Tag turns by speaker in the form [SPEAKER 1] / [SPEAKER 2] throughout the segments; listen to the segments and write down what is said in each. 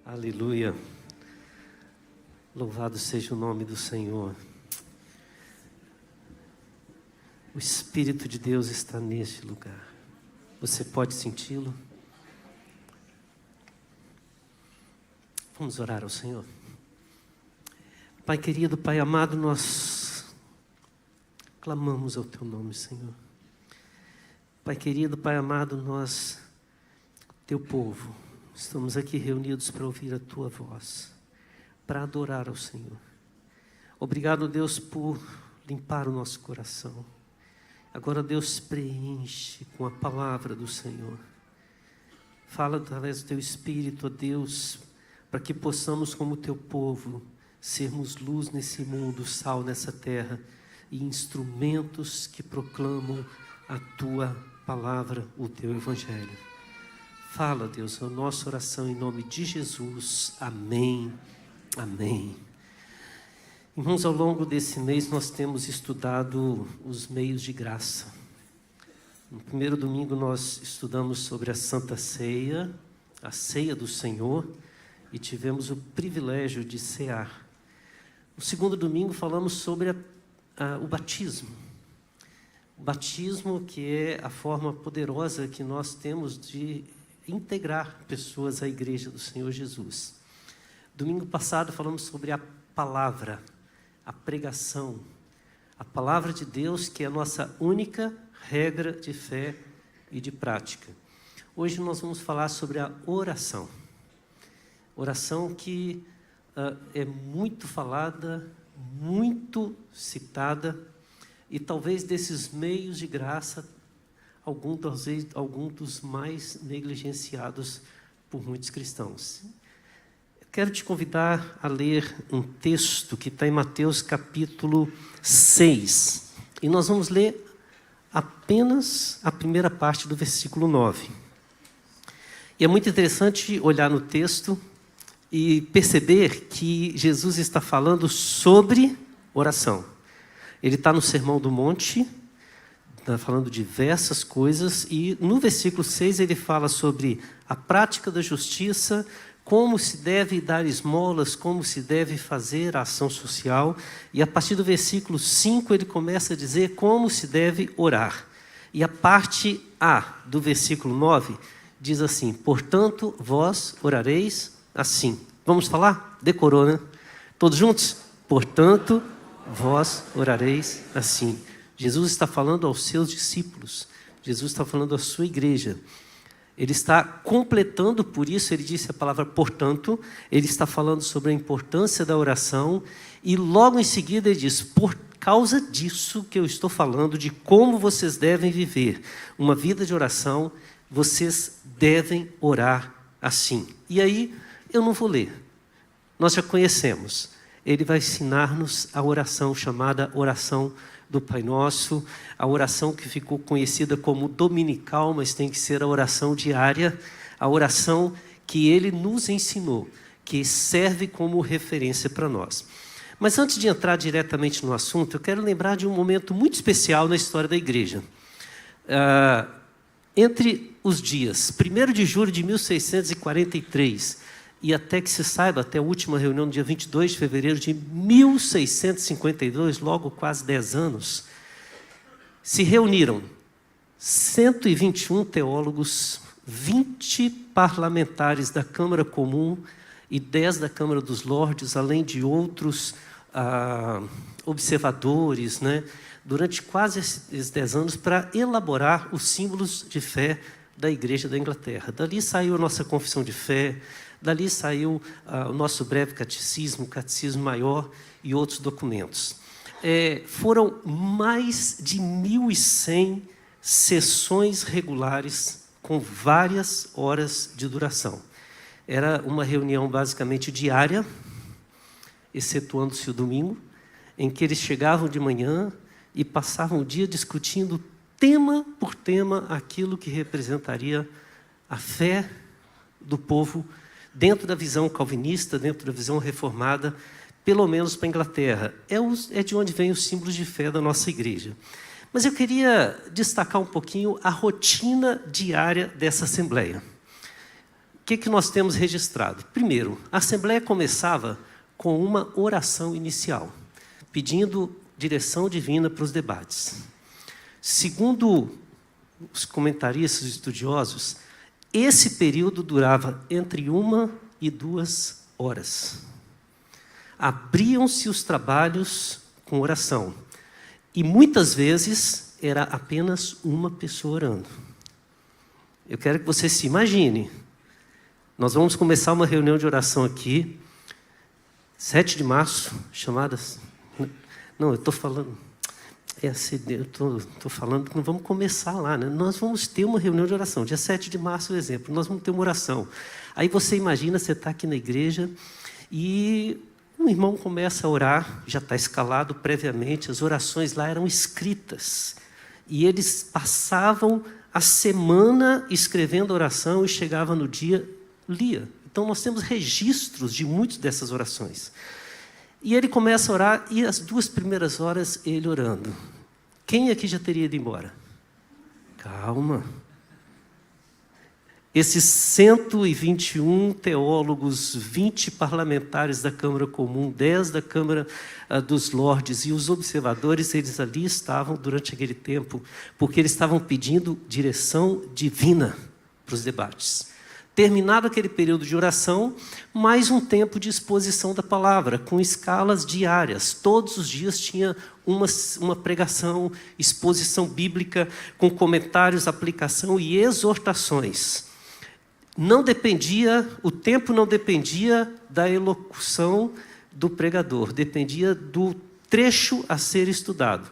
[SPEAKER 1] Aleluia. Louvado seja o nome do Senhor. O Espírito de Deus está neste lugar. Você pode senti-lo? Vamos orar ao Senhor. Pai querido, Pai amado, nós clamamos ao Teu nome, Senhor. Pai querido, Pai amado, nós, Teu povo, estamos aqui reunidos para ouvir a Tua voz, para adorar ao Senhor. Obrigado, Deus, por limpar o nosso coração. Agora, Deus, preenche com a palavra do Senhor. Fala através do Teu Espírito, ó Deus, para que possamos, como Teu povo, sermos luz nesse mundo, sal nessa terra e instrumentos que proclamam a Tua palavra, o Teu Evangelho. Fala, Deus, a nossa oração em nome de Jesus. Amém. Amém. Irmãos, ao longo desse mês nós temos estudado os meios de graça. No primeiro domingo nós estudamos sobre a Santa Ceia, a Ceia do Senhor, e tivemos o privilégio de cear. No segundo domingo falamos sobre o batismo. O batismo, que é a forma poderosa que nós temos de integrar pessoas à igreja do Senhor Jesus. Domingo passado falamos sobre a palavra, a pregação, a palavra de Deus, que é a nossa única regra de fé e de prática. Hoje nós vamos falar sobre a oração. Oração que é muito falada, muito citada, e talvez desses meios de graça, algum dos mais negligenciados por muitos cristãos. Eu quero te convidar a ler um texto que está em Mateus capítulo 6. E nós vamos ler apenas a primeira parte do versículo 9. E é muito interessante olhar no texto e perceber que Jesus está falando sobre oração. Ele está no Sermão do Monte, está falando diversas coisas, e no versículo 6 ele fala sobre a prática da justiça, como se deve dar esmolas, como se deve fazer a ação social, e a partir do versículo 5 ele começa a dizer como se deve orar. E a parte A do versículo 9 diz assim: portanto, vós orareis assim. Vamos falar? Decorou, né? Todos juntos? Portanto, vós orareis assim. Jesus está falando aos seus discípulos. Jesus está falando à sua igreja. Ele está completando, por isso ele disse a palavra portanto. Ele está falando sobre a importância da oração. E logo em seguida ele diz: por causa disso que eu estou falando, de como vocês devem viver uma vida de oração, vocês devem orar assim. E aí, eu não vou ler. Nós já conhecemos. Ele vai ensinar-nos a oração chamada oração do Pai Nosso, a oração que ficou conhecida como dominical, mas tem que ser a oração diária, a oração que Ele nos ensinou, que serve como referência para nós. Mas antes de entrar diretamente no assunto, eu quero lembrar de um momento muito especial na história da igreja. Entre os dias 1º de julho de 1643 e até que se saiba, até a última reunião no dia 22 de fevereiro de 1652, logo quase 10 anos, se reuniram 121 teólogos, 20 parlamentares da Câmara Comum e 10 da Câmara dos Lordes, além de outros observadores, né, durante quase esses 10 anos, para elaborar os símbolos de fé da Igreja da Inglaterra. Dali saiu a nossa confissão de fé, dali saiu o nosso breve catecismo, o catecismo maior e outros documentos. Foram mais de 1.100 sessões regulares com várias horas de duração. Era uma reunião basicamente diária, excetuando-se o domingo, em que eles chegavam de manhã e passavam o dia discutindo tema por tema aquilo que representaria a fé do povo dentro da visão calvinista, dentro da visão reformada, pelo menos para a Inglaterra. É de onde vem os símbolos de fé da nossa igreja. Mas eu queria destacar um pouquinho a rotina diária dessa assembleia. que nós temos registrado? Primeiro, a Assembleia começava com uma oração inicial, pedindo direção divina para os debates. Segundo os comentaristas estudiosos, esse período durava entre 1 e 2 horas. Abriam-se os trabalhos com oração. E muitas vezes era apenas uma pessoa orando. Eu quero que você se imagine. Nós vamos começar uma reunião de oração aqui, 7 de março, chamadas... Não, eu estou falando... eu estou falando que não vamos começar lá, né? Nós vamos ter uma reunião de oração. Dia 7 de março, por exemplo, nós vamos ter uma oração. Aí você imagina, você está aqui na igreja e um irmão começa a orar, já está escalado previamente, as orações lá eram escritas. E eles passavam a semana escrevendo oração e chegava no dia, lia. Então nós temos registros de muitas dessas orações. E ele começa a orar, e as 2 primeiras horas ele orando. Quem aqui já teria ido embora? Calma. Esses 121 teólogos, 20 parlamentares da Câmara Comum, 10 da Câmara dos Lordes e os observadores, eles ali estavam durante aquele tempo, porque eles estavam pedindo direção divina para os debates. Terminado aquele período de oração, mais um tempo de exposição da palavra, com escalas diárias. Todos os dias tinha uma pregação, exposição bíblica, com comentários, aplicação e exortações. O tempo não dependia da elocução do pregador, dependia do trecho a ser estudado.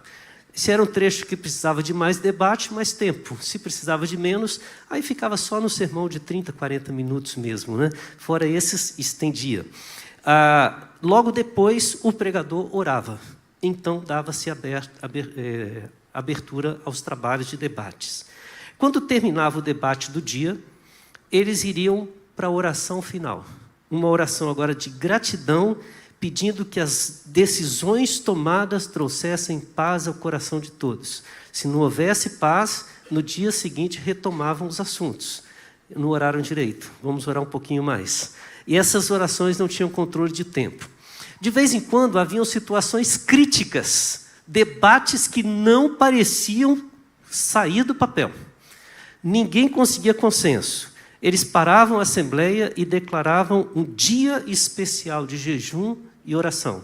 [SPEAKER 1] Se era um trecho que precisava de mais debate, mais tempo. Se precisava de menos, aí ficava só no sermão de 30, 40 minutos mesmo, né? Fora esses, estendia. Logo depois, o pregador orava. Então, dava-se abertura aos trabalhos de debates. Quando terminava o debate do dia, eles iriam para a oração final. Uma oração agora de gratidão, pedindo que as decisões tomadas trouxessem paz ao coração de todos. Se não houvesse paz, no dia seguinte retomavam os assuntos. Não oraram direito, vamos orar um pouquinho mais. E essas orações não tinham controle de tempo. De vez em quando haviam situações críticas, debates que não pareciam sair do papel. Ninguém conseguia consenso. Eles paravam a assembleia e declaravam um dia especial de jejum e oração.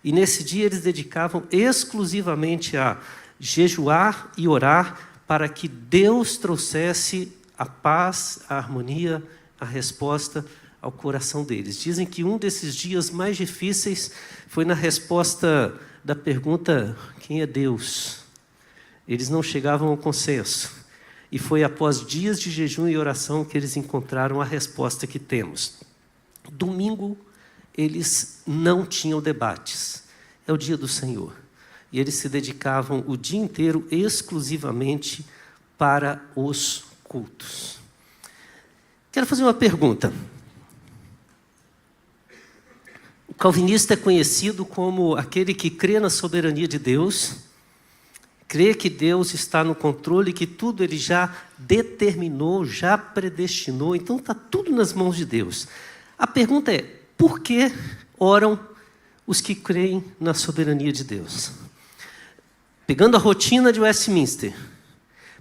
[SPEAKER 1] E nesse dia eles dedicavam exclusivamente a jejuar e orar para que Deus trouxesse a paz, a harmonia, a resposta ao coração deles. Dizem que um desses dias mais difíceis foi na resposta da pergunta: quem é Deus? Eles não chegavam ao consenso. E foi após dias de jejum e oração que eles encontraram a resposta que temos. Domingo, eles não tinham debates. É o dia do Senhor. E eles se dedicavam o dia inteiro exclusivamente para os cultos. Quero fazer uma pergunta. O calvinista é conhecido como aquele que crê na soberania de Deus, crê que Deus está no controle, que tudo Ele já determinou, já predestinou, então está tudo nas mãos de Deus. A pergunta é, por que oram os que creem na soberania de Deus? Pegando a rotina de Westminster,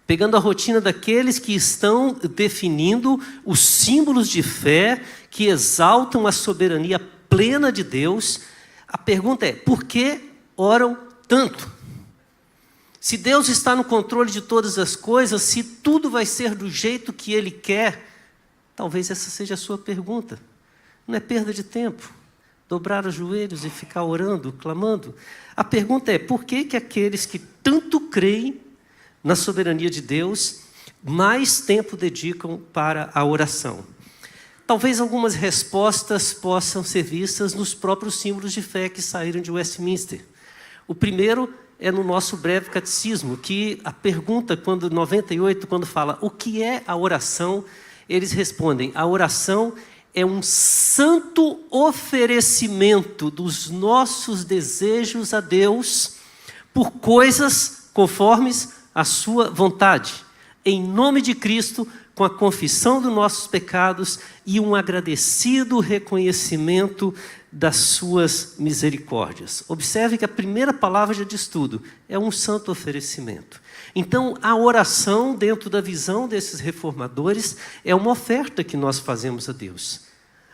[SPEAKER 1] pegando a rotina daqueles que estão definindo os símbolos de fé que exaltam a soberania plena de Deus, a pergunta é, por que oram tanto? Se Deus está no controle de todas as coisas, se tudo vai ser do jeito que Ele quer, talvez essa seja a sua pergunta. Não é perda de tempo, dobrar os joelhos e ficar orando, clamando. A pergunta é, por que aqueles que tanto creem na soberania de Deus, mais tempo dedicam para a oração? Talvez algumas respostas possam ser vistas nos próprios símbolos de fé que saíram de Westminster. O primeiro é no nosso breve catecismo, que a pergunta, 98, quando fala o que é a oração, eles respondem, a oração é um santo oferecimento dos nossos desejos a Deus por coisas conformes à sua vontade, em nome de Cristo, com a confissão dos nossos pecados e um agradecido reconhecimento das suas misericórdias. Observe que a primeira palavra já diz tudo, é um santo oferecimento. Então, a oração, dentro da visão desses reformadores, é uma oferta que nós fazemos a Deus.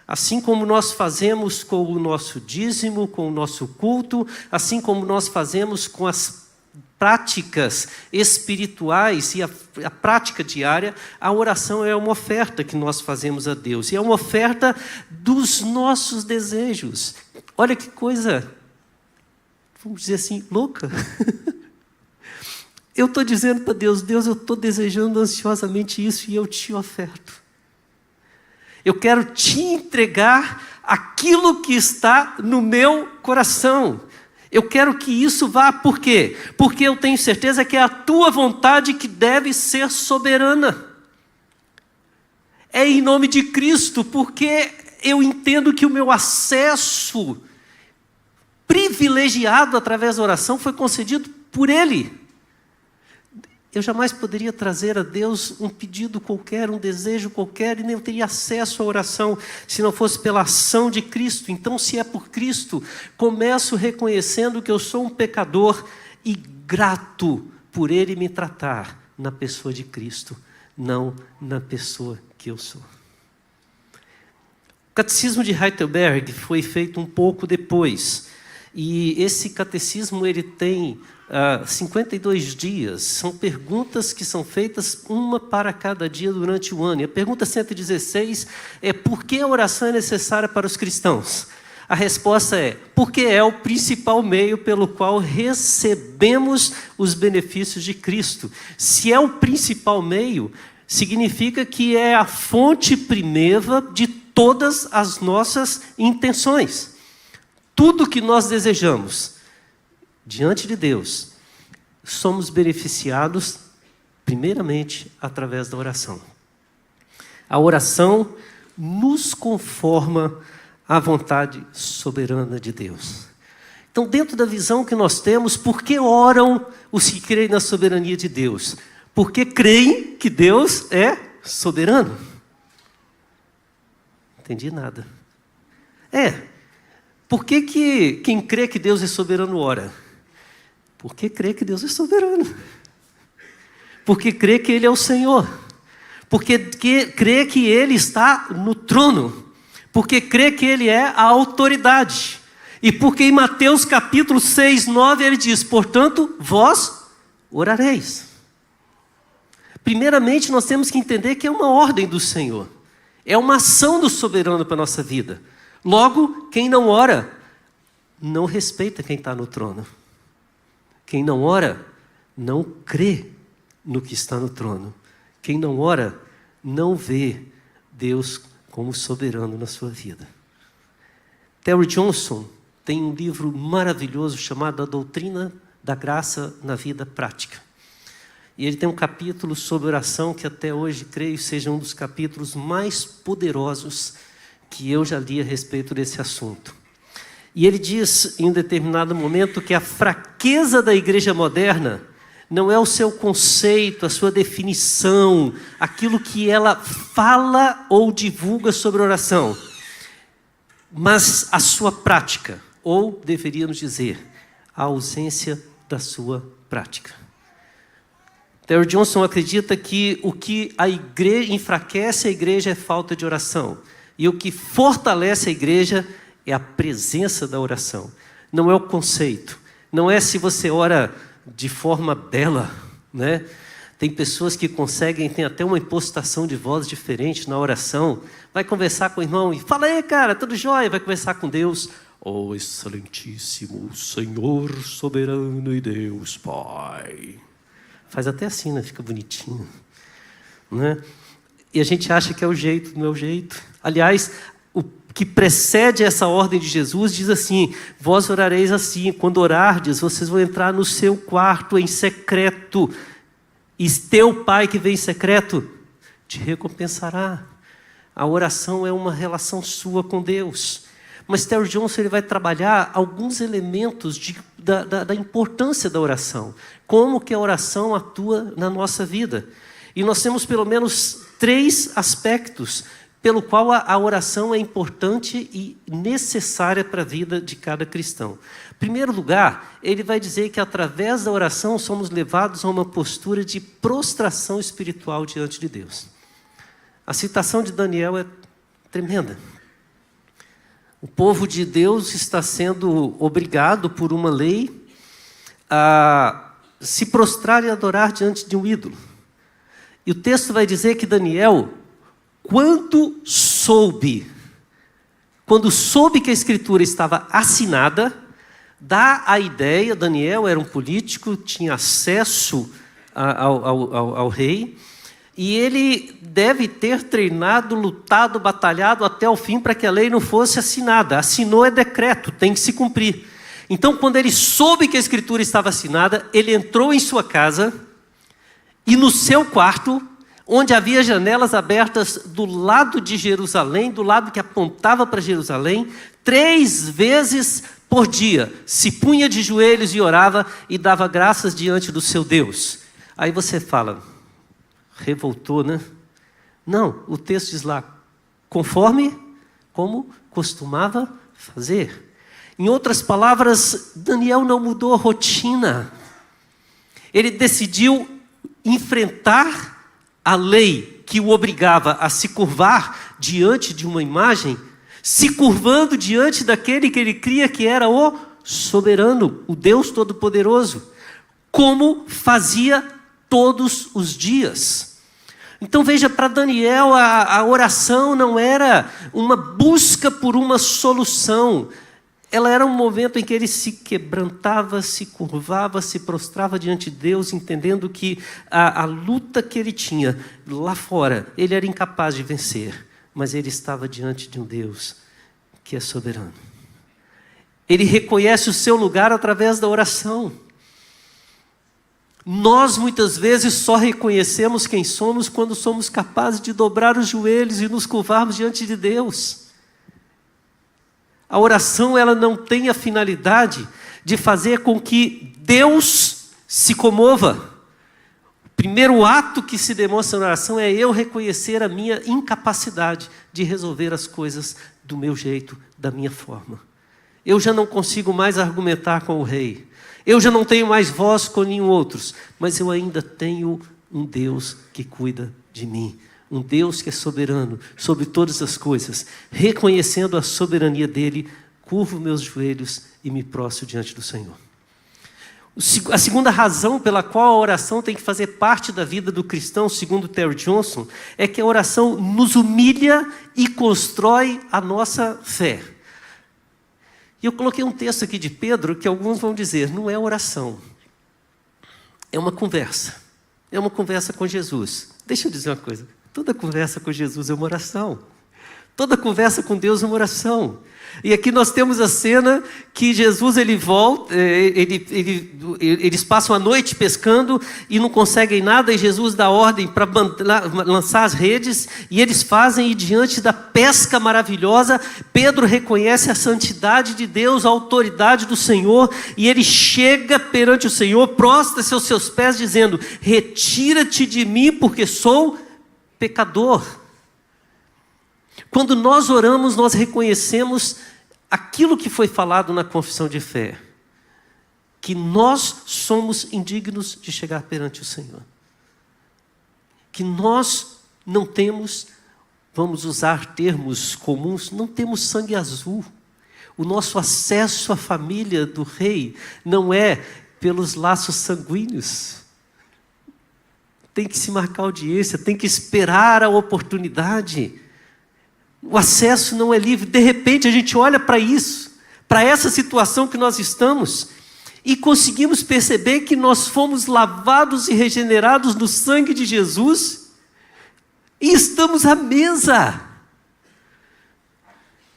[SPEAKER 1] Assim como nós fazemos com o nosso dízimo, com o nosso culto, assim como nós fazemos com as práticas espirituais e a prática diária, a oração é uma oferta que nós fazemos a Deus. E é uma oferta dos nossos desejos. Olha que coisa, vamos dizer assim, louca. Eu estou dizendo para Deus, Deus, eu estou desejando ansiosamente isso e eu te oferto. Eu quero te entregar aquilo que está no meu coração. Eu quero que isso vá, por quê? Porque eu tenho certeza que é a tua vontade que deve ser soberana. É em nome de Cristo, porque eu entendo que o meu acesso privilegiado através da oração foi concedido por Ele. Eu jamais poderia trazer a Deus um pedido qualquer, um desejo qualquer, e nem teria acesso à oração se não fosse pela ação de Cristo. Então, se é por Cristo, começo reconhecendo que eu sou um pecador e grato por Ele me tratar na pessoa de Cristo, não na pessoa que eu sou. O Catecismo de Heidelberg foi feito um pouco depois, e esse catecismo ele tem 52 dias, são perguntas que são feitas uma para cada dia durante o ano. E a pergunta 116 é: por que a oração é necessária para os cristãos? A resposta é: porque é o principal meio pelo qual recebemos os benefícios de Cristo. Se é o principal meio, significa que é a fonte primeira de todas as nossas intenções. Tudo que nós desejamos diante de Deus, somos beneficiados primeiramente através da oração. A oração nos conforma à vontade soberana de Deus. Então, dentro da visão que nós temos, por que oram os que creem na soberania de Deus? Porque creem que Deus é soberano. Não entendi nada. Por que quem crê que Deus é soberano ora? Porque crê que Deus é soberano. Porque crê que Ele é o Senhor. Porque crê que Ele está no trono. Porque crê que Ele é a autoridade. E porque em Mateus capítulo 6, 9, Ele diz: portanto, vós orareis. Primeiramente, nós temos que entender que é uma ordem do Senhor. É uma ação do soberano para a nossa vida. Logo, quem não ora, não respeita quem está no trono. Quem não ora, não crê no que está no trono. Quem não ora, não vê Deus como soberano na sua vida. Terry Johnson tem um livro maravilhoso chamado A Doutrina da Graça na Vida Prática. E ele tem um capítulo sobre oração que até hoje creio seja um dos capítulos mais poderosos que eu já li a respeito desse assunto. E ele diz, em um determinado momento, que a fraqueza da igreja moderna não é o seu conceito, a sua definição, aquilo que ela fala ou divulga sobre oração, mas a sua prática, ou deveríamos dizer, a ausência da sua prática. Terry Johnson acredita que o que a igreja enfraquece a igreja é falta de oração. E o que fortalece a igreja é a presença da oração. Não é o conceito. Não é se você ora de forma bela, né? Tem pessoas que conseguem, tem até uma impostação de voz diferente na oração. Vai conversar com o irmão e fala: aí, cara, tudo jóia? Vai conversar com Deus. Oh, excelentíssimo Senhor soberano e Deus Pai. Faz até assim, né? Fica bonitinho, né? E a gente acha que é o jeito, não é o jeito. Aliás, o que precede essa ordem de Jesus diz assim: vós orareis assim, quando orardes, vocês vão entrar no seu quarto em secreto, e teu Pai que vem em secreto te recompensará. A oração é uma relação sua com Deus. Mas Terry Johnson ele vai trabalhar alguns elementos da importância da oração. Como que a oração atua na nossa vida. E nós temos pelo menos 3 aspectos pelo qual a oração é importante e necessária para a vida de cada cristão. Em primeiro lugar, ele vai dizer que através da oração somos levados a uma postura de prostração espiritual diante de Deus. A citação de Daniel é tremenda. O povo de Deus está sendo obrigado por uma lei a se prostrar e adorar diante de um ídolo. E o texto vai dizer que Daniel, quando soube que a escritura estava assinada, dá a ideia, Daniel era um político, tinha acesso ao rei, e ele deve ter treinado, lutado, batalhado até o fim para que a lei não fosse assinada. Assinou é decreto, tem que se cumprir. Então, quando ele soube que a escritura estava assinada, ele entrou em sua casa e no seu quarto, onde havia janelas abertas do lado de Jerusalém, do lado que apontava para Jerusalém, 3 vezes por dia, se punha de joelhos e orava e dava graças diante do seu Deus. Aí você fala, revoltou, né? Não, o texto diz lá, conforme como costumava fazer. Em outras palavras, Daniel não mudou a rotina. Ele decidiu enfrentar a lei que o obrigava a se curvar diante de uma imagem, se curvando diante daquele que ele cria que era o soberano, o Deus Todo-Poderoso, como fazia todos os dias. Então veja, para Daniel a oração não era uma busca por uma solução, ela era um momento em que ele se quebrantava, se curvava, se prostrava diante de Deus, entendendo que a luta que ele tinha lá fora, ele era incapaz de vencer, mas ele estava diante de um Deus que é soberano. Ele reconhece o seu lugar através da oração. Nós muitas vezes só reconhecemos quem somos quando somos capazes de dobrar os joelhos e nos curvarmos diante de Deus. A oração, ela não tem a finalidade de fazer com que Deus se comova. O primeiro ato que se demonstra na oração é eu reconhecer a minha incapacidade de resolver as coisas do meu jeito, da minha forma. Eu já não consigo mais argumentar com o rei. Eu já não tenho mais voz com nenhum outro, mas eu ainda tenho um Deus que cuida de mim. Um Deus que é soberano sobre todas as coisas. Reconhecendo a soberania dele, curvo meus joelhos e me prostro diante do Senhor. A segunda razão pela qual a oração tem que fazer parte da vida do cristão, segundo Terry Johnson, é que a oração nos humilha e constrói a nossa fé. E eu coloquei um texto aqui de Pedro que alguns vão dizer, não é oração, é uma conversa. É uma conversa com Jesus. Deixa eu dizer uma coisa. Toda conversa com Jesus é uma oração. Toda conversa com Deus é uma oração. E aqui nós temos a cena que Jesus ele volta, eles passam a noite pescando e não conseguem nada, e Jesus dá ordem para lançar as redes, e eles fazem, e diante da pesca maravilhosa, Pedro reconhece a santidade de Deus, a autoridade do Senhor, e ele chega perante o Senhor, prostra-se aos seus pés, dizendo, retira-te de mim, porque sou pecador. Quando nós oramos, nós reconhecemos aquilo que foi falado na confissão de fé, que nós somos indignos de chegar perante o Senhor, que nós não temos, vamos usar termos comuns, não temos sangue azul. O nosso acesso à família do rei não é pelos laços sanguíneos. Tem que se marcar audiência, tem que esperar a oportunidade. O acesso não é livre. De repente a gente olha para isso, para essa situação que nós estamos, e conseguimos perceber que nós fomos lavados e regenerados no sangue de Jesus, e estamos à mesa.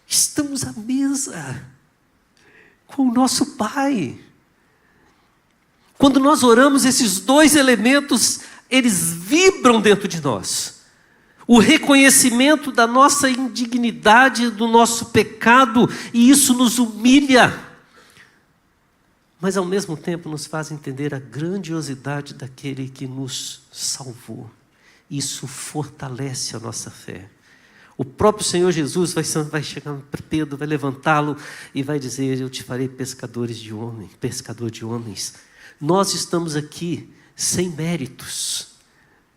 [SPEAKER 1] Estamos à mesa com o nosso Pai. Quando nós oramos, esses 2 elementos, eles vibram dentro de nós. O reconhecimento da nossa indignidade, do nosso pecado, e isso nos humilha. Mas ao mesmo tempo nos faz entender a grandiosidade daquele que nos salvou isso fortalece a nossa fé. O próprio Senhor Jesus vai chegar para Pedro, vai levantá-lo e vai dizer: eu te farei pescador de homens. Nós estamos aqui sem méritos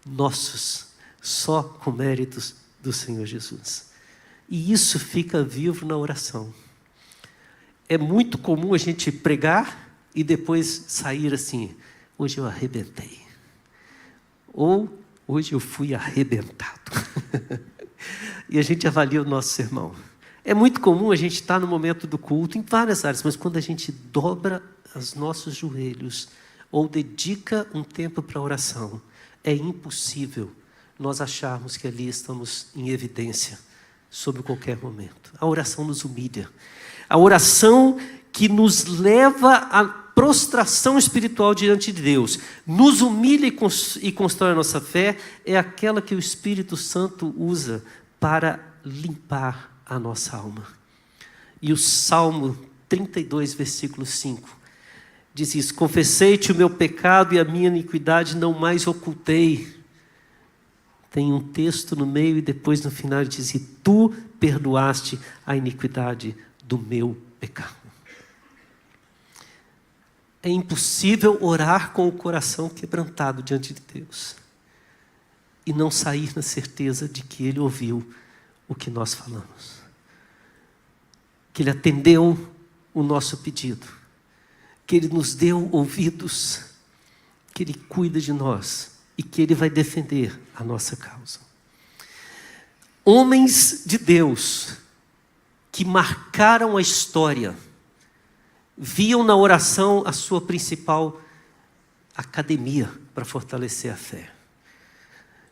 [SPEAKER 1] nossos, só com méritos do Senhor Jesus. E isso fica vivo na oração. É muito comum a gente pregar e depois sair assim: hoje eu arrebentei. Ou hoje eu fui arrebentado. E a gente avalia o nosso sermão. É muito comum a gente estar no momento do culto, em várias áreas, mas quando a gente dobra os nossos joelhos ou dedica um tempo para a oração, é impossível nós acharmos que ali estamos em evidência sobre qualquer momento. A oração nos humilha. A oração que nos leva à prostração espiritual diante de Deus, nos humilha e constrói a nossa fé, é aquela que o Espírito Santo usa para limpar a nossa alma. E o Salmo 32, versículo 5, diz isso: confessei-te o meu pecado e a minha iniquidade não mais ocultei. Tem um texto no meio e depois no final ele diz: e tu perdoaste a iniquidade do meu pecado. É impossível orar com o coração quebrantado diante de Deus e não sair na certeza de que Ele ouviu o que nós falamos, que Ele atendeu o nosso pedido, que Ele nos deu ouvidos, que Ele cuida de nós e que Ele vai defender a nossa causa. Homens de Deus que marcaram a história viam na oração a sua principal academia para fortalecer a fé.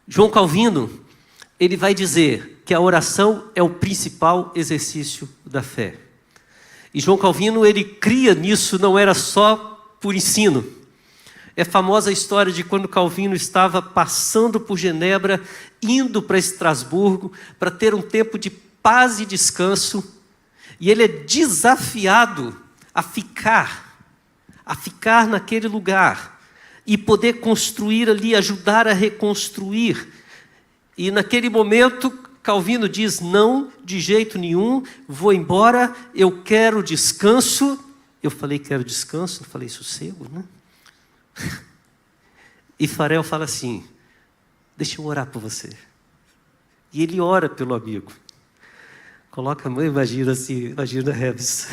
[SPEAKER 1] João Calvino, ele vai dizer que a oração é o principal exercício da fé. E João Calvino, ele cria nisso, não era só por ensino. É famosa a história de quando Calvino estava passando por Genebra, indo para Estrasburgo, para ter um tempo de paz e descanso, e ele é desafiado a ficar naquele lugar e poder construir ali, ajudar a reconstruir. E naquele momento, Calvino diz: não, de jeito nenhum, vou embora, eu quero descanso. Eu falei quero descanso, eu falei sossego, né? E Farel fala assim: deixa eu orar por você. E ele ora pelo amigo. Coloca a mãe, imagina Rebs,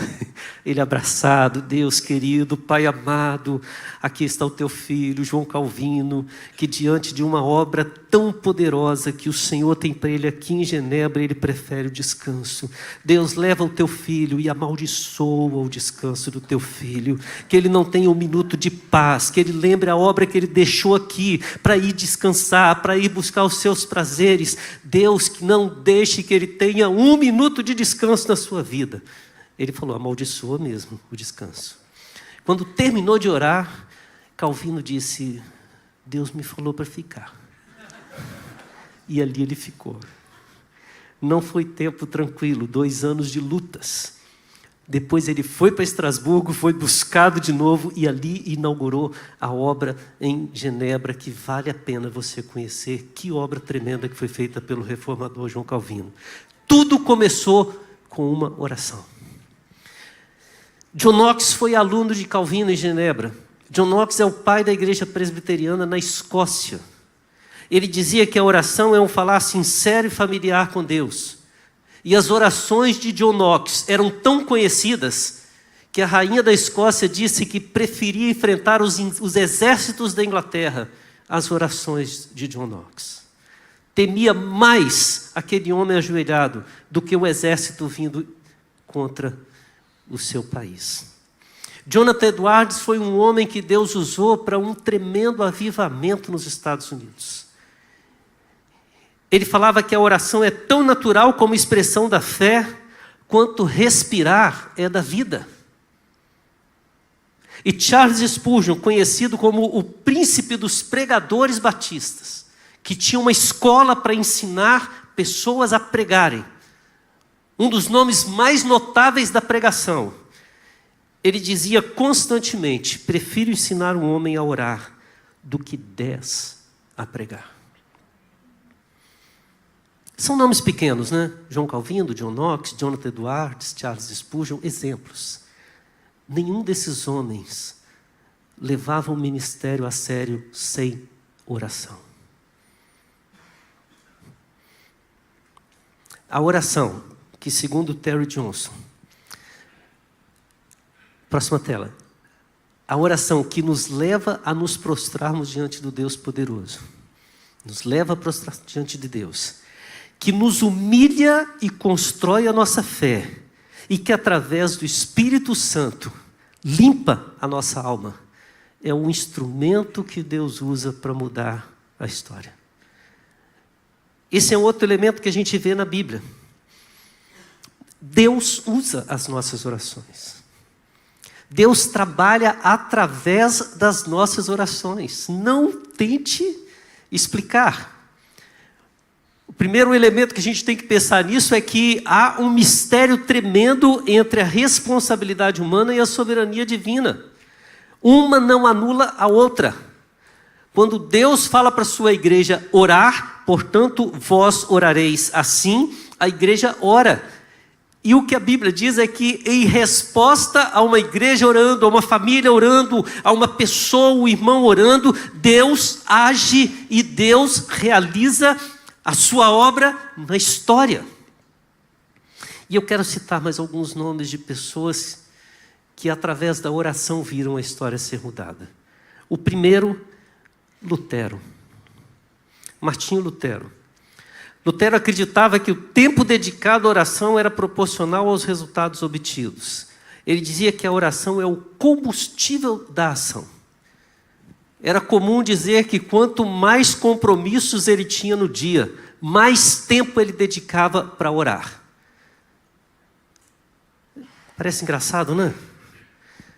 [SPEAKER 1] ele abraçado: Deus querido, Pai amado, aqui está o teu filho, João Calvino, que diante de uma obra tão poderosa que o Senhor tem para ele aqui em Genebra, ele prefere o descanso. Deus, leva o teu filho e amaldiçoa o descanso do teu filho, que ele não tenha um minuto de paz, que ele lembre a obra que ele deixou aqui, para ir descansar, para ir buscar os seus prazeres. Deus, que não deixe que ele tenha um minuto de descanso na sua vida. Ele falou: amaldiçoa mesmo o descanso. Quando terminou de orar, Calvino disse: Deus me falou para ficar. E ali ele ficou. Não foi tempo tranquilo, 2 anos de lutas. Depois ele foi para Estrasburgo, foi buscado de novo e ali inaugurou a obra em Genebra, que vale a pena você conhecer. Que obra tremenda que foi feita pelo reformador João Calvino. Tudo começou com uma oração. John Knox foi aluno de Calvino em Genebra. John Knox é o pai da igreja presbiteriana na Escócia. Ele dizia que a oração é um falar sincero e familiar com Deus. E as orações de John Knox eram tão conhecidas que a rainha da Escócia disse que preferia enfrentar os exércitos da Inglaterra às orações de John Knox. Temia mais aquele homem ajoelhado do que o exército vindo contra o seu país. Jonathan Edwards foi um homem que Deus usou para um tremendo avivamento nos Estados Unidos. Ele falava que a oração é tão natural como expressão da fé, quanto respirar é da vida. E Charles Spurgeon, conhecido como o príncipe dos pregadores batistas, que tinha uma escola para ensinar pessoas a pregarem, um dos nomes mais notáveis da pregação, ele dizia constantemente: prefiro ensinar um homem a orar do que 10 a pregar. São nomes pequenos, né? João Calvino, John Knox, Jonathan Edwards, Charles Spurgeon, exemplos. Nenhum desses homens levava o ministério a sério sem oração. A oração, que segundo Terry Johnson, próxima tela, a oração que nos leva a nos prostrarmos diante do Deus poderoso, nos leva a prostrar diante de Deus, que nos humilha e constrói a nossa fé, e que através do Espírito Santo limpa a nossa alma, é um instrumento que Deus usa para mudar a história. Esse é um outro elemento que a gente vê na Bíblia. Deus usa as nossas orações. Deus trabalha através das nossas orações. Não tente explicar. O primeiro elemento que a gente tem que pensar nisso é que há um mistério tremendo entre a responsabilidade humana e a soberania divina. Uma não anula a outra. Quando Deus fala para a sua igreja orar, portanto, vós orareis assim, a igreja ora. E o que a Bíblia diz é que em resposta a uma igreja orando, a uma família orando, a uma pessoa, um irmão orando, Deus age e Deus realiza a sua obra na história. E eu quero citar mais alguns nomes de pessoas que através da oração viram a história ser mudada. O primeiro, Lutero. Martinho Lutero. Lutero acreditava que o tempo dedicado à oração era proporcional aos resultados obtidos. Ele dizia que a oração é o combustível da ação. Era comum dizer que quanto mais compromissos ele tinha no dia, mais tempo ele dedicava para orar. Parece engraçado, né?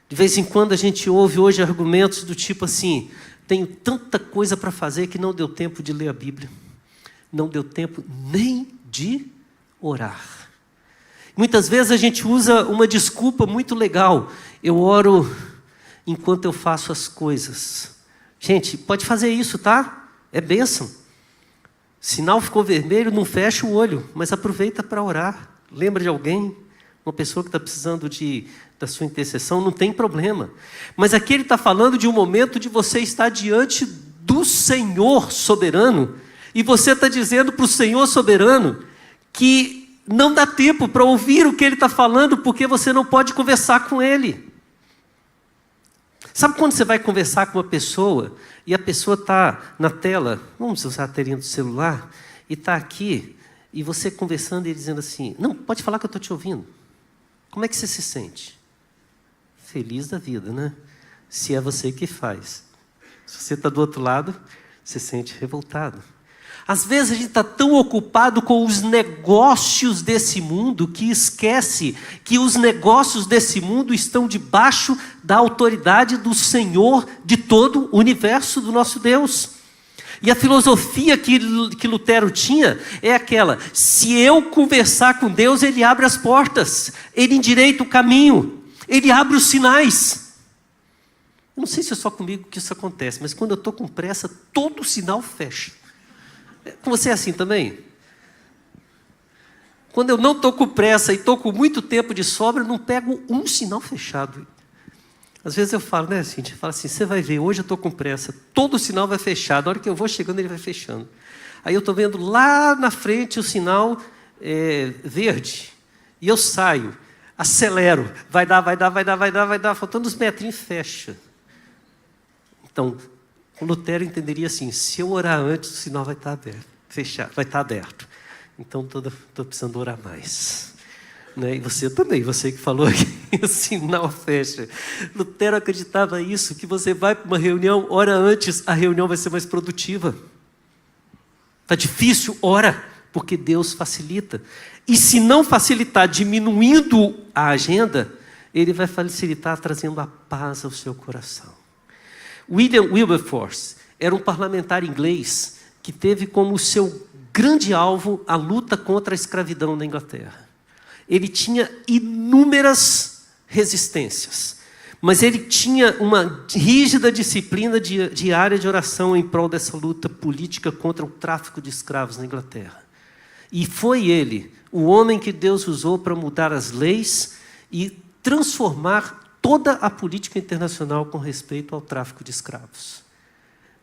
[SPEAKER 1] De vez em quando a gente ouve hoje argumentos do tipo assim: tenho tanta coisa para fazer que não deu tempo de ler a Bíblia. Não deu tempo nem de orar. Muitas vezes a gente usa uma desculpa muito legal: eu oro enquanto eu faço as coisas. Gente, pode fazer isso, tá? É bênção. Sinal ficou vermelho, não fecha o olho, mas aproveita para orar. Lembra de alguém? Uma pessoa que está precisando da sua intercessão, não tem problema. Mas aqui ele está falando de um momento de você estar diante do Senhor soberano, e você está dizendo para o Senhor soberano que não dá tempo para ouvir o que Ele está falando, porque você não pode conversar com Ele. Sabe quando você vai conversar com uma pessoa, e a pessoa está na tela, vamos usar a telinha do celular, e está aqui, e você conversando e ele dizendo assim: não, pode falar que eu estou te ouvindo. Como é que você se sente? Feliz da vida, né? Se é você que faz. Se você está do outro lado, você se sente revoltado. Às vezes a gente está tão ocupado com os negócios desse mundo que esquece que os negócios desse mundo estão debaixo da autoridade do Senhor de todo o universo, do nosso Deus. E a filosofia que Lutero tinha é aquela: se eu conversar com Deus, Ele abre as portas, Ele endireita o caminho, Ele abre os sinais. Eu não sei se é só comigo que isso acontece, mas quando eu estou com pressa, todo sinal fecha. Com você é assim também? Quando eu não estou com pressa e estou com muito tempo de sobra, eu não pego um sinal fechado. Às vezes eu falo, né, Cíntia? Fala assim: você vai ver, hoje eu estou com pressa, todo o sinal vai fechar, na hora que eu vou chegando ele vai fechando. Aí eu estou vendo lá na frente o sinal verde, e eu saio, acelero, vai dar, faltando uns metrinhos, fecha. Então, o Lutero entenderia assim: se eu orar antes, o sinal vai estar aberto, fechado, vai estar aberto. Então estou precisando orar mais. Né? E você também, você que falou que o sinal fecha. Lutero acreditava isso, que você vai para uma reunião, ora antes, a reunião vai ser mais produtiva. Está difícil, ora, porque Deus facilita. E se não facilitar diminuindo a agenda, Ele vai facilitar trazendo a paz ao seu coração. William Wilberforce era um parlamentar inglês que teve como seu grande alvo a luta contra a escravidão na Inglaterra. Ele tinha inúmeras resistências, mas ele tinha uma rígida disciplina diária de oração em prol dessa luta política contra o tráfico de escravos na Inglaterra. E foi ele, o homem que Deus usou para mudar as leis e transformar toda a política internacional com respeito ao tráfico de escravos.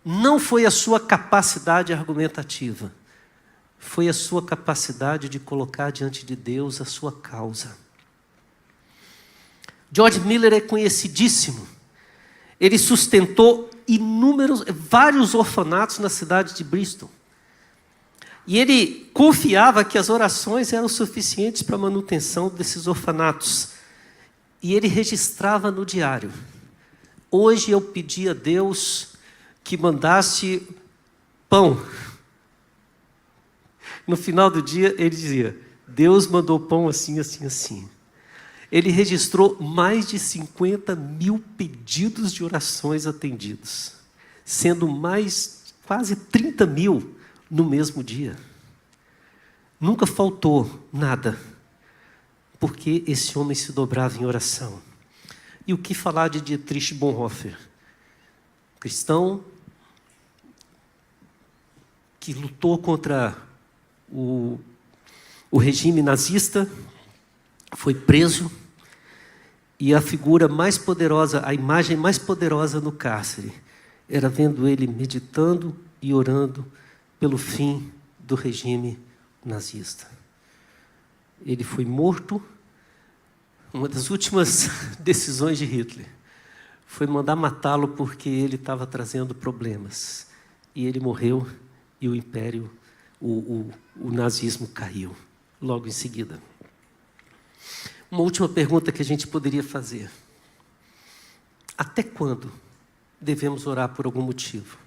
[SPEAKER 1] Não foi a sua capacidade argumentativa, foi a sua capacidade de colocar diante de Deus a sua causa. George Miller é conhecidíssimo. Ele sustentou vários orfanatos na cidade de Bristol. E ele confiava que as orações eram suficientes para a manutenção desses orfanatos. E ele registrava no diário: hoje eu pedi a Deus que mandasse pão. No final do dia ele dizia: Deus mandou pão assim, assim, assim. Ele registrou mais de 50 mil pedidos de orações atendidos, sendo mais quase 30 mil no mesmo dia. Nunca faltou nada, porque esse homem se dobrava em oração. E o que falar de Dietrich Bonhoeffer? Cristão que lutou contra o regime nazista, foi preso, e a figura mais poderosa, a imagem mais poderosa no cárcere, era vendo ele meditando e orando pelo fim do regime nazista. Ele foi morto. Uma das últimas decisões de Hitler foi mandar matá-lo porque ele estava trazendo problemas. E ele morreu e o império, o nazismo caiu logo em seguida. Uma última pergunta que a gente poderia fazer: até quando devemos orar por algum motivo?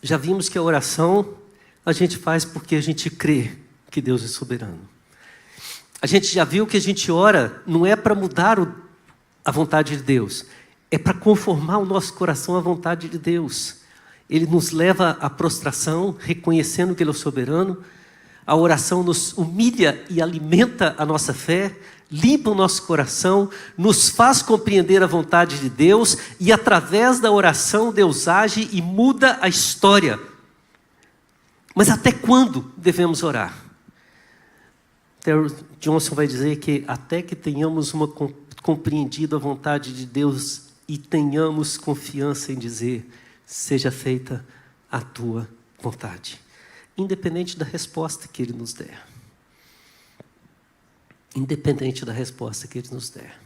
[SPEAKER 1] Já vimos que a oração a gente faz porque a gente crê que Deus é soberano. A gente já viu que a gente ora não é para mudar a vontade de Deus, é para conformar o nosso coração à vontade de Deus. Ele nos leva à prostração, reconhecendo que Ele é o soberano. A oração nos humilha e alimenta a nossa fé, limpa o nosso coração, nos faz compreender a vontade de Deus, e através da oração Deus age e muda a história. Mas até quando devemos orar? Terry Johnson vai dizer que até que tenhamos compreendido a vontade de Deus e tenhamos confiança em dizer: seja feita a tua vontade, independente da resposta que Ele nos der. Independente da resposta que Ele nos der.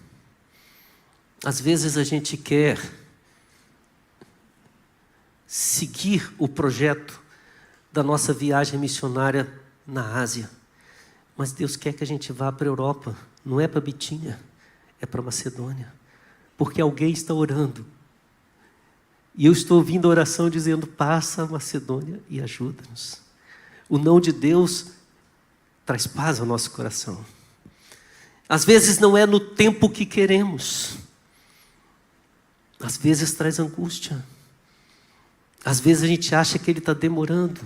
[SPEAKER 1] Às vezes a gente quer seguir o projeto da nossa viagem missionária na Ásia, mas Deus quer que a gente vá para a Europa, não é para Bitinha, é para Macedônia, porque alguém está orando. E eu estou ouvindo a oração dizendo: passa a Macedônia e ajuda-nos. O não de Deus traz paz ao nosso coração. Às vezes não é no tempo que queremos. Às vezes traz angústia. Às vezes a gente acha que Ele está demorando.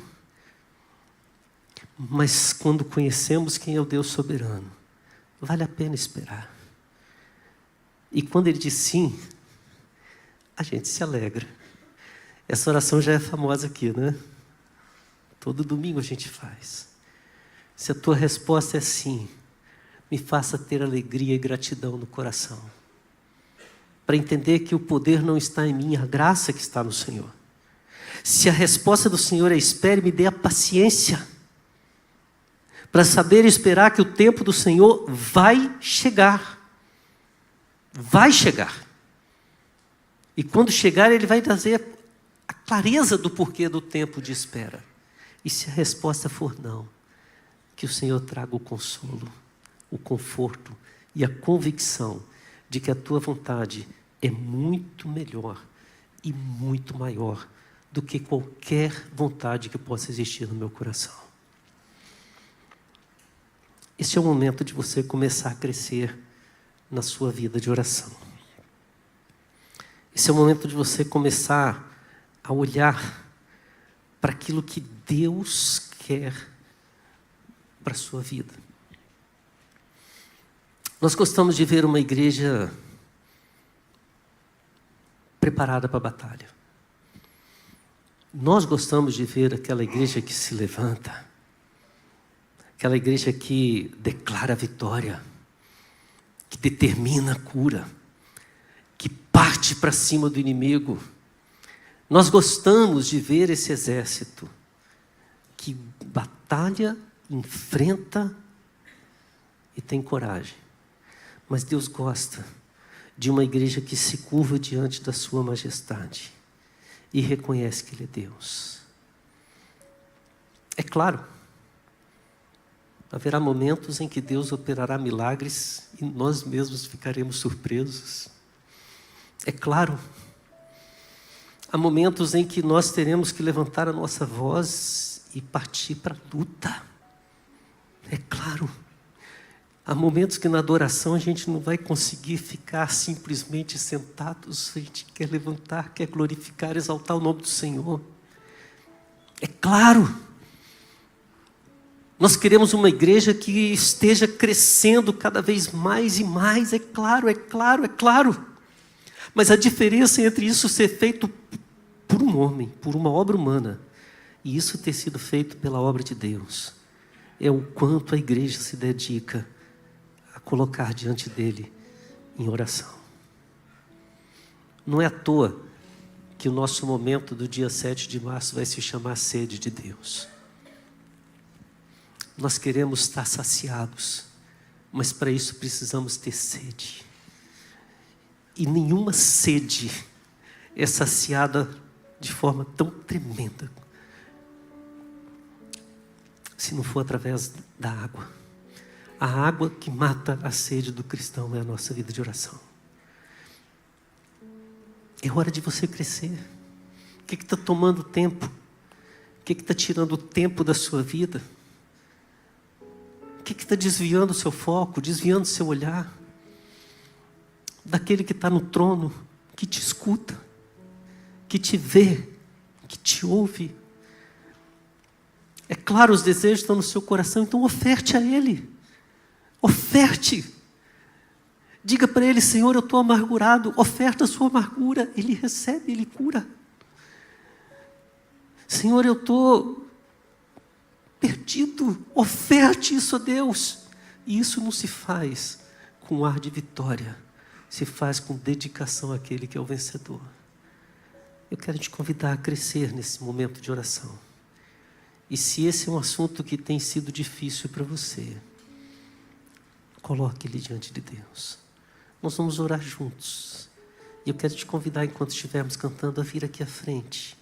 [SPEAKER 1] Mas quando conhecemos quem é o Deus soberano, vale a pena esperar. E quando Ele diz sim, a gente se alegra. Essa oração já é famosa aqui, né? Todo domingo a gente faz. Se a tua resposta é sim, me faça ter alegria e gratidão no coração, para entender que o poder não está em mim, a graça que está no Senhor. Se a resposta do Senhor é espere, me dê a paciência, para saber esperar que o tempo do Senhor vai chegar. Vai chegar. E quando chegar, Ele vai trazer a clareza do porquê do tempo de espera. E se a resposta for não, que o Senhor traga o consolo, o conforto e a convicção de que a tua vontade é muito melhor e muito maior do que qualquer vontade que possa existir no meu coração. Esse é o momento de você começar a crescer na sua vida de oração. Esse é o momento de você começar a olhar para aquilo que Deus quer para a sua vida. Nós gostamos de ver uma igreja preparada para a batalha. Nós gostamos de ver aquela igreja que se levanta, aquela igreja que declara a vitória, que determina a cura, que parte para cima do inimigo. Nós gostamos de ver esse exército que batalha, enfrenta e tem coragem. Mas Deus gosta de uma igreja que se curva diante da sua majestade e reconhece que Ele é Deus. É claro, haverá momentos em que Deus operará milagres e nós mesmos ficaremos surpresos. É claro, há momentos em que nós teremos que levantar a nossa voz e partir para a luta. É claro, há momentos que na adoração a gente não vai conseguir ficar simplesmente sentados, a gente quer levantar, quer glorificar, exaltar o nome do Senhor. É claro, nós queremos uma igreja que esteja crescendo cada vez mais e mais, é claro, é claro, é claro. Mas a diferença entre isso ser feito por um homem, por uma obra humana, e isso ter sido feito pela obra de Deus, é o quanto a igreja se dedica a colocar diante dele em oração. Não é à toa que o nosso momento do dia 7 de março vai se chamar Sede de Deus. Nós queremos estar saciados, mas para isso precisamos ter sede. E nenhuma sede é saciada de forma tão tremenda se não for através da água. A água que mata a sede do cristão é a nossa vida de oração. É hora de você crescer. O que está tomando tempo? O que está tirando o tempo da sua vida? O que está desviando o seu foco, desviando o seu olhar daquele que está no trono, que te escuta, que te vê, que te ouve? É claro, os desejos estão no seu coração, então oferte a Ele. Oferte. Diga para Ele: Senhor, eu estou amargurado. Oferta a sua amargura. Ele recebe, Ele cura. Senhor, eu estou perdido. Oferte isso a Deus. E isso não se faz com ar de vitória. Se faz com dedicação àquele que é o vencedor. Eu quero te convidar a crescer nesse momento de oração. E se esse é um assunto que tem sido difícil para você, coloque ele diante de Deus. Nós vamos orar juntos. E eu quero te convidar, enquanto estivermos cantando, a vir aqui à frente,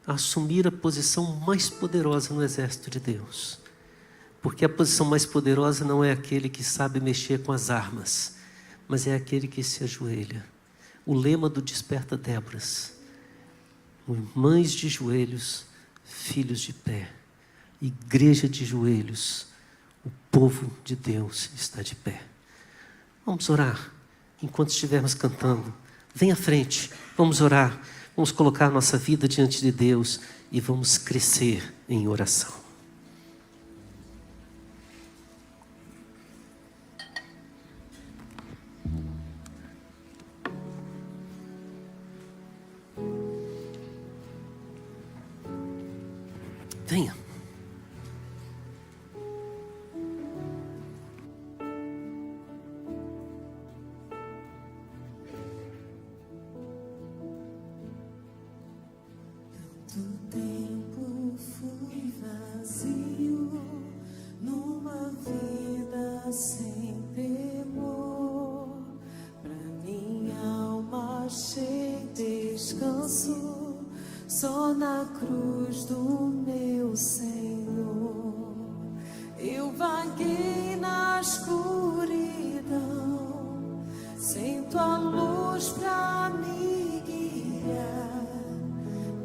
[SPEAKER 1] a assumir a posição mais poderosa no exército de Deus. Porque a posição mais poderosa não é aquele que sabe mexer com as armas, mas é aquele que se ajoelha. O lema do Desperta Déboras: mães de joelhos, filhos de pé, igreja de joelhos, o povo de Deus está de pé. Vamos orar enquanto estivermos cantando. Vem à frente, vamos orar, vamos colocar a nossa vida diante de Deus e vamos crescer em oração. Venha.
[SPEAKER 2] Tanto tempo fui vazio, numa vida sem temor. Pra minha alma achei descanso só na cruz do meu Senhor. Eu vaguei na escuridão, sem tua luz pra me guiar.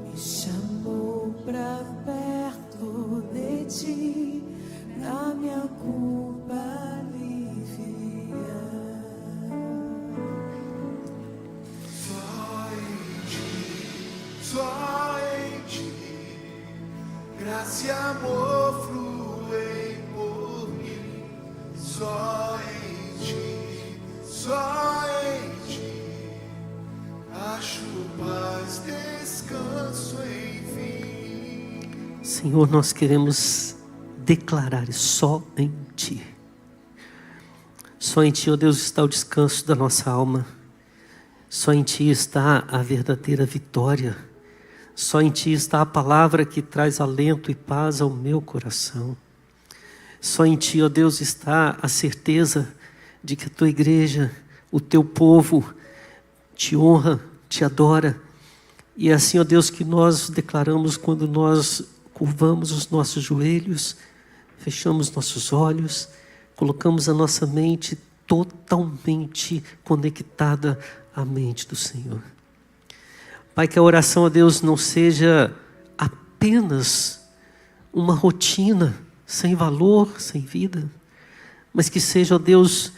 [SPEAKER 2] Me chamou pra perto de ti, pra minha culpa aliviar.
[SPEAKER 3] Só em ti, graça e amor fluem por mim. Só em ti, acho paz, descanso, enfim.
[SPEAKER 1] Senhor, nós queremos declarar só em Ti. Só em Ti, ó Deus, está o descanso da nossa alma. Só em Ti está a verdadeira vitória. Só em Ti está a palavra que traz alento e paz ao meu coração. Só em Ti, ó Deus, está a certeza de que a Tua igreja, o Teu povo, Te honra, Te adora. E é assim, ó Deus, que nós declaramos quando nós curvamos os nossos joelhos, fechamos nossos olhos, colocamos a nossa mente totalmente conectada à mente do Senhor. Pai, que a oração a Deus não seja apenas uma rotina sem valor, sem vida, mas que seja, ó Deus,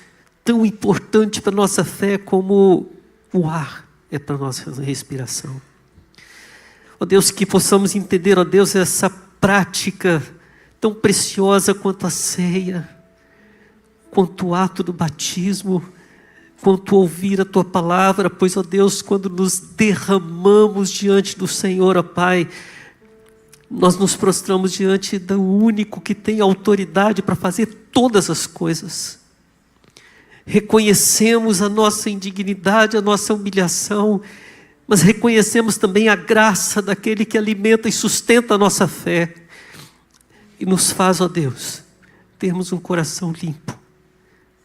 [SPEAKER 1] tão importante para a nossa fé como o ar é para a nossa respiração. Ó Deus, que possamos entender, ó Deus, essa prática tão preciosa quanto a ceia, quanto o ato do batismo, quanto ouvir a Tua palavra, pois, ó Deus, quando nos derramamos diante do Senhor, ó Pai, nós nos prostramos diante do único que tem autoridade para fazer todas as coisas. Reconhecemos a nossa indignidade, a nossa humilhação, mas reconhecemos também a graça daquele que alimenta e sustenta a nossa fé. E nos faz, ó Deus, termos um coração limpo,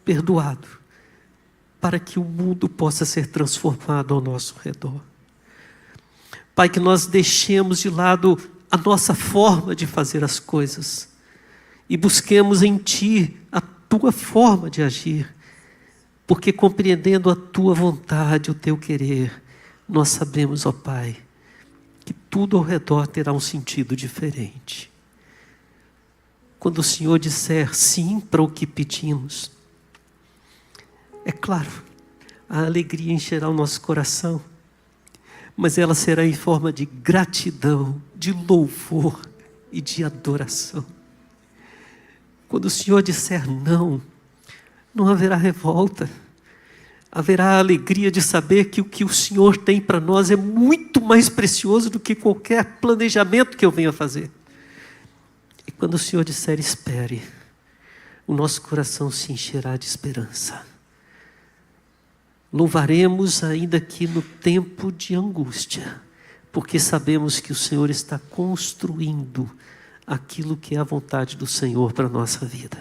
[SPEAKER 1] perdoado, para que o mundo possa ser transformado ao nosso redor. Pai, que nós deixemos de lado a nossa forma de fazer as coisas e busquemos em Ti a Tua forma de agir, porque compreendendo a Tua vontade, o Teu querer, nós sabemos, ó Pai, que tudo ao redor terá um sentido diferente. Quando o Senhor disser sim para o que pedimos, é claro, a alegria encherá o nosso coração, mas ela será em forma de gratidão, de louvor e de adoração. Quando o Senhor disser não, não haverá revolta, haverá a alegria de saber que o que o Senhor tem para nós é muito mais precioso do que qualquer planejamento que eu venha fazer. E quando o Senhor disser espere, o nosso coração se encherá de esperança. Louvaremos ainda que no tempo de angústia, porque sabemos que o Senhor está construindo aquilo que é a vontade do Senhor para a nossa vida.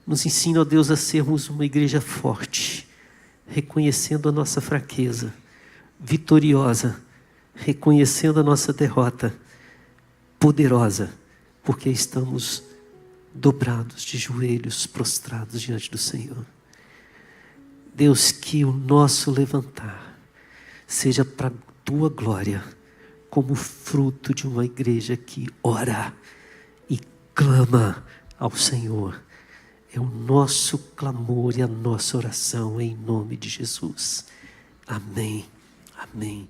[SPEAKER 1] Nos ensina, ó Deus, a sermos uma igreja forte, reconhecendo a nossa fraqueza, vitoriosa, reconhecendo a nossa derrota, poderosa, porque estamos dobrados de joelhos, prostrados diante do Senhor. Deus, que o nosso levantar seja para a Tua glória, como fruto de uma igreja que ora e clama ao Senhor. É o nosso clamor e a nossa oração em nome de Jesus. Amém. Amém.